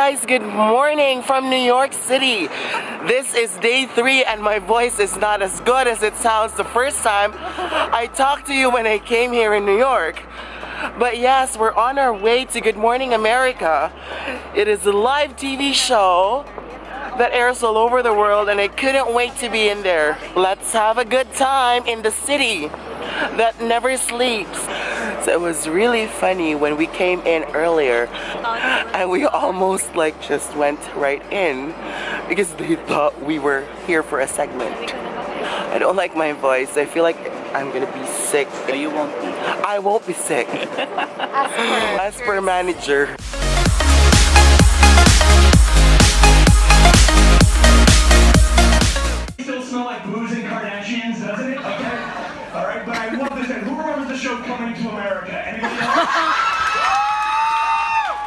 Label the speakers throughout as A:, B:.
A: guys, good morning from New York City. This is day 3 and my voice is not as good as it sounds the first time I talked to you when I came here in New York. But yes, we're on our way to Good Morning America. It is a live TV show that airs all over the world and I couldn't wait to be in there. Let's have a good time in the city that never sleeps. So it was really funny when we came in earlier and we almost just went right in because they thought we were here for a segment. I don't like my voice. I feel like I'm gonna be sick.
B: No, you won't be.
A: I won't be sick. As per manager.
C: Still smell like booze and Kardashians, doesn't it? Okay. All right, but I love this. Who remembers the show Coming to America? Anybody else?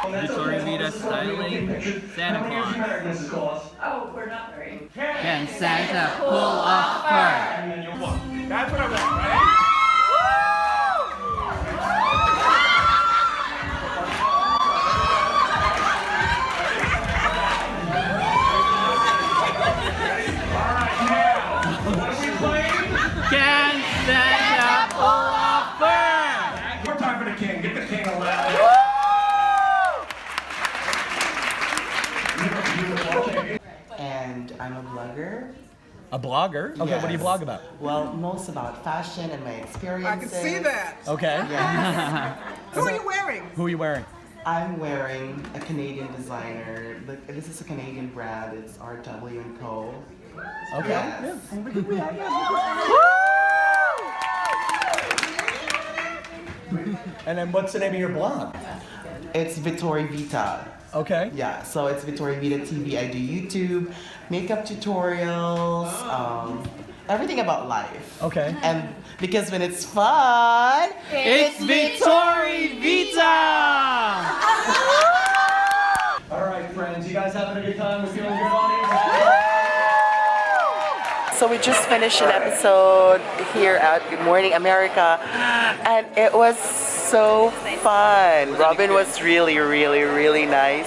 B: VitoriVita styling Santa Claus.
C: Mrs. Claus.
D: Oh, we're not very.
B: Can Santa pull off fur?
C: And then you walk. That's what I want, right?
B: Can Santa pull off fur?
C: More time for the king. Get the king a laugh.
A: And I'm a blogger.
E: A blogger? Okay,
A: Yes.
E: what do you blog about?
A: Well, most about fashion and my experiences.
F: I can see that.
E: Okay.
A: Yes.
F: Who are you wearing?
E: Who are you wearing?
A: I'm wearing a Canadian designer. This is a Canadian brand. It's RW&Co.
E: Okay.
A: Yes.
E: And then what's the name of your blog?
A: It's VitoriVita.
E: Okay.
A: Yeah, so it's VitoriVita TV. I do YouTube, makeup tutorials, everything about life.
E: Okay.
A: And because when it's fun,
B: It's VitoriVita!
C: All right, friends. You guys having a good time? We're feeling good, audience?
A: So we just finished an episode here at Good Morning America, and it was so fun. Robin was really, really, really nice.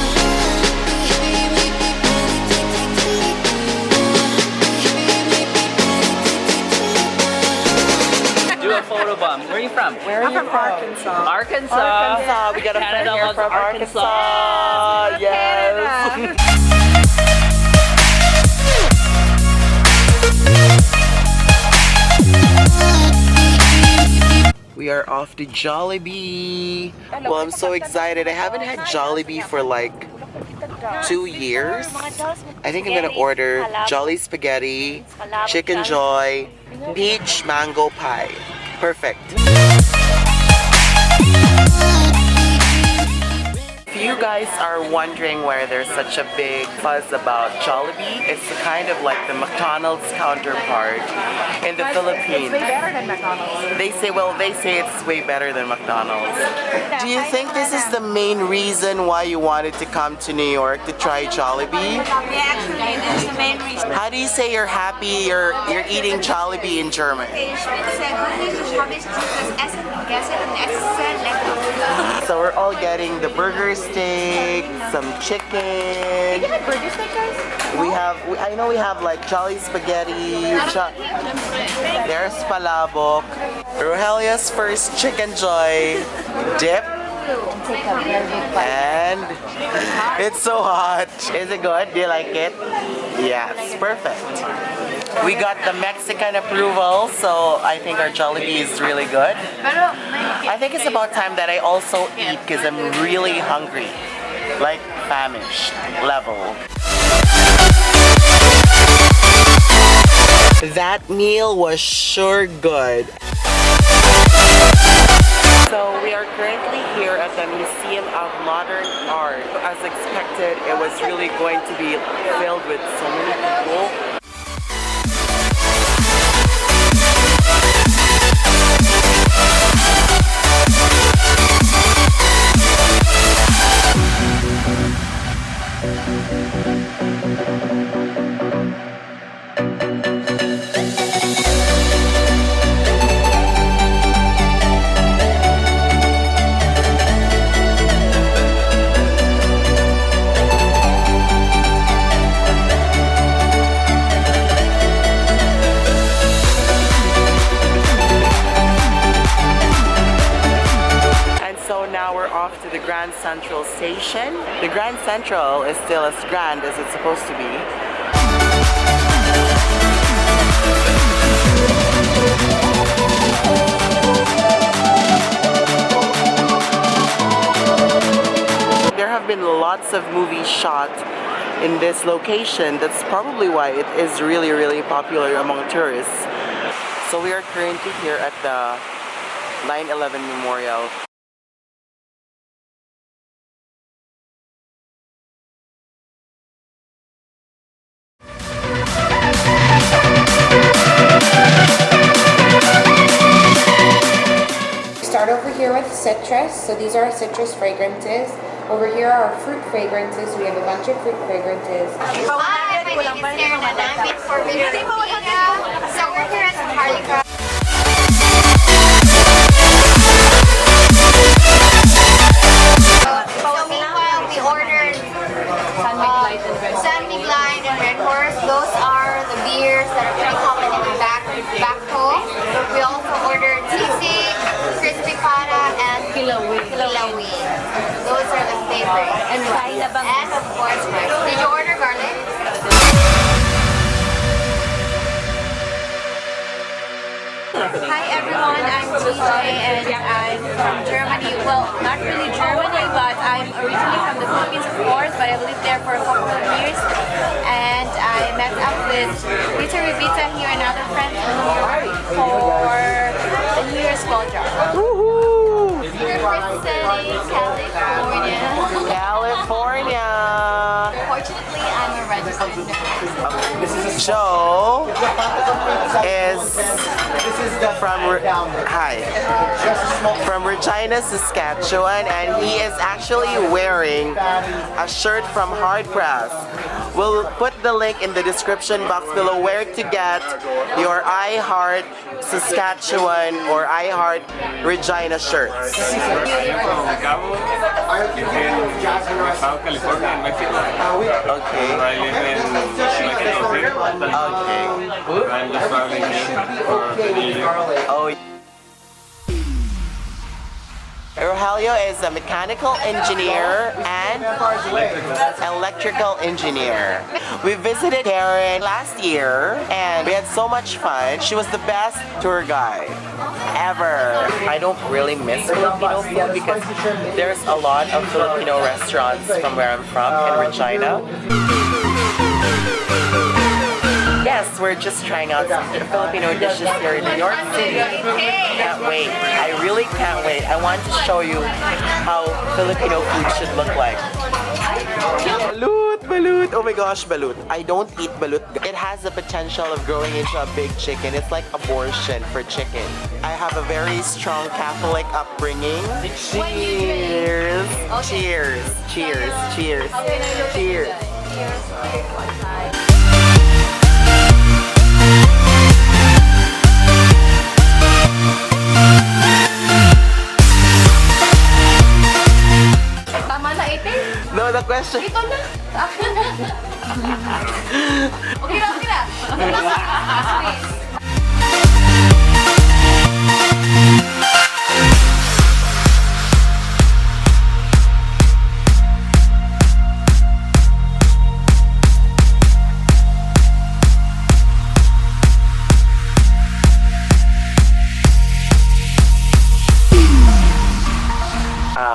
B: Do a photo bomb. Where are you from?
A: Where are you from?
D: Arkansas.
B: Arkansas.
A: Arkansas. We got a friend
B: Canada
A: here
B: loves
A: from
B: Arkansas.
A: Arkansas. Yes. We are off to Jollibee. Well, I'm so excited. I haven't had Jollibee for 2 years. I think I'm gonna order Jolly Spaghetti, Chicken Joy, Peach Mango Pie. Perfect. If you guys are wondering why there's such a big buzz about Jollibee, it's kind of like the McDonald's counterpart in the Philippines.
D: It's way better than McDonald's.
A: They say it's way better than McDonald's. Do you think this is the main reason why you wanted to come to New York to try Jollibee?
D: Yeah, actually, this is the main reason.
A: How do you say you're happy you're eating Jollibee in German? So we're all getting the burger steak, some chicken.
D: Burger steak, guys?
A: I know we have Jolly Spaghetti. There's palabok. Rohelia's first chicken joy dip. And it's so hot. Is it good? Do you like it? Yes, perfect. We got the Mexican approval, so I think our Jollibee is really good. I think it's about time that I also eat because I'm really hungry. Famished level. That meal was sure good. So we are currently here at the Museum of Modern Art. As expected, it was really going to be filled with so many people. Central Station. The Grand Central is still as grand as it's supposed to be. There have been lots of movies shot in this location. That's probably why it is really, really popular among tourists. So we are currently here at the 9/11 Memorial.
G: Start over here with citrus. So these are citrus fragrances. Over here are fruit fragrances. We have a bunch of fruit fragrances.
D: Hi, my name is Karen and I'm in for VitoriVita. So we're here at the Harley Cross. So meanwhile, we ordered Sun Big Line and Red Horse. Those are the beers that are pretty common in the back home. We also ordered Sisig, Crispy Pata, and Kilawin. Those are the favorites. And of course, rice. Did you order garlic?
H: Hi everyone, I'm TJ and I'm from Germany. Well, not really Germany, but I'm originally from the Philippines, of course, but I lived there for a couple of years. And I met up with VitoriVita here and other friends from New York for the New Year's ball jar.
A: Woohoo!
H: We're representing California.
A: California!
H: Fortunately, I'm a registered nurse.
A: Joe is from Regina, Saskatchewan, and he is actually wearing a shirt from Hard Press. We'll put the link in the description box below where to get your I Heart Saskatchewan or I Heart Regina shirts.
B: South California and Mexico.
A: Okay.
B: I live in Mexico here.
A: Okay.
B: I'm just traveling here for the New Year.
A: Oh. Rogelio is a mechanical engineer and electrical engineer. We visited Karen last year and we had so much fun. She was the best tour guide ever. I don't really miss Filipino food because there's a lot of Filipino restaurants from where I'm from in Regina. Yes, we're just trying out some Filipino dishes here in New York City. Can't wait. I really can't wait. I want to show you how Filipino food should look like. Balut, balut. Oh my gosh, balut. I don't eat balut. It has the potential of growing into a big chicken. It's like abortion for chicken. I have a very strong Catholic upbringing. Cheers. Cheers. Cheers. Cheers. Cheers. No, the question.
H: Ito na. Okay na, okay na. Please.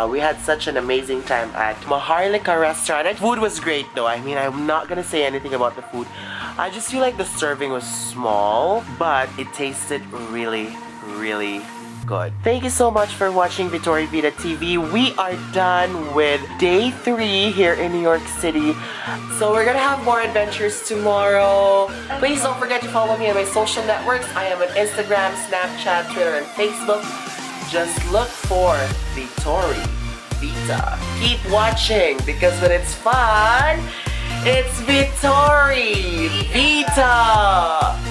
A: We had such an amazing time at Maharlika restaurant. The food was great though. I mean, I'm not gonna say anything about the food. I just feel like the serving was small, but it tasted really, really good. Thank you so much for watching VitoriVita TV. We are done with day 3 here in New York City. So we're gonna have more adventures tomorrow. Please don't forget to follow me on my social networks. I am on Instagram, Snapchat, Twitter, and Facebook. Just look for VitoriVita. Keep watching because when it's fun, it's VitoriVita.